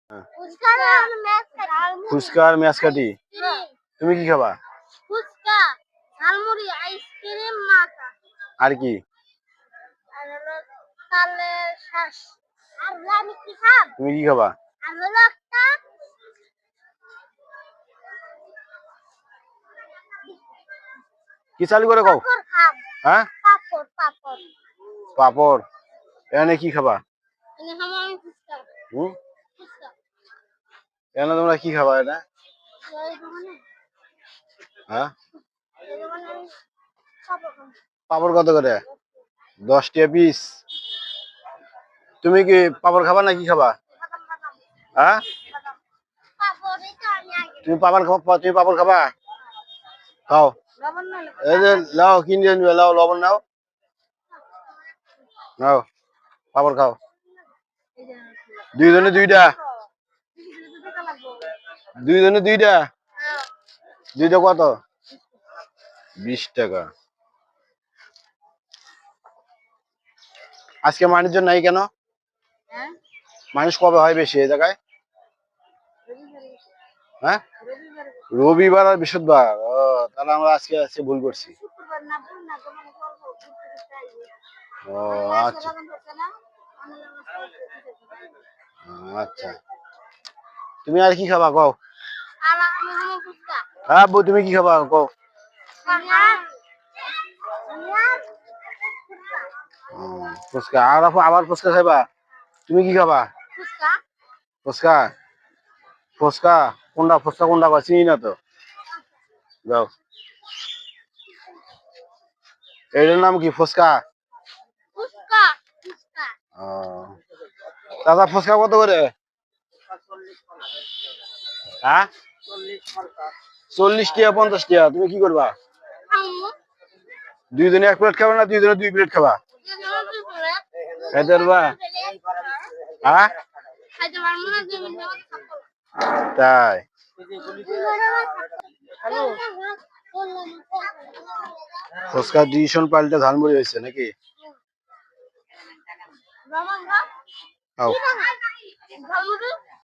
হ্যাঁ। ফুচকা আর ম্যাচ কাটি। তুমি কি খাবা? ফুচকা, ঝালমুড়ি, আইসক্রিম, মাখা। আর কি? আর হলো তালের শ্বাস। আর আমি কি খাব? তুমি কি খাবা? আর হলো একটা কি চালু করে কও? পাপড় খাব। হ্যাঁ, পাপড়। পাপড়। এখানে কি খাবা? এনে খাবো আমি ফুচকা। হুম, ফুচকা। এখানে তোমরা কি খাবা এটা? এই দোকানে? হ্যাঁ, এই দোকানে আমি পাপড় খাবো। পাপড় কত করে? 10 টাকা পিস। তুমি কি পাপড় খাবা না কি খাবা? বাদাম। হ্যাঁ, পাপড় এই তো আমি আগে। তুমি পাপড় খাবা? খাও। লবণ না এই যে লাও কিনে নিবে, লাও লবণ নাও। নাও পাপড় খাও। দুইজনে দুইটা। দুইজনে দুইটা। দুইটা কত? 20 টাকা। আজকে মানুষজন নাই কেন? হ্যাঁ? মানুষ কবে হয় বেশি এই জায়গায়? হ্যাঁ, রবিবার। রবিবার আর বৃহস্পতিবার। ও, তাহলে আমরা আজকে ভুল করছি। শুক্রবার না ভুল না তোমাকে বলবো ঘুরতে ঘুরতে আইবো। ও আচ্ছা আচ্ছা। তুমি আর কি খাবা কও? আর আমি খাবো ফুচকা। হ্যাঁ বউ, তুমি কি খাবা কও? ফুচকা। আর আবার ফুচকা খাইবা? তুমি কি খাবা? ফুচকা। ফুচকা। ফুচকা কোনটা কয় চিনি না তো। যাও। এটার নাম কি? ফুচকা। ফুচকা। ও, দাদা ফুচকা কত করে? হ্যাঁ, 40 টাকা 50 টাকা। তুমি কি করবা? দুইজনে 1 প্লেট খাবা না দুইজনে 2 প্লেট খাবা? খাইতে পারবা? হ্যাঁ, তাই। ফুচকা ডিশন পাল্টে ঝালমুড়ি হয়েছে নাকি? খাও।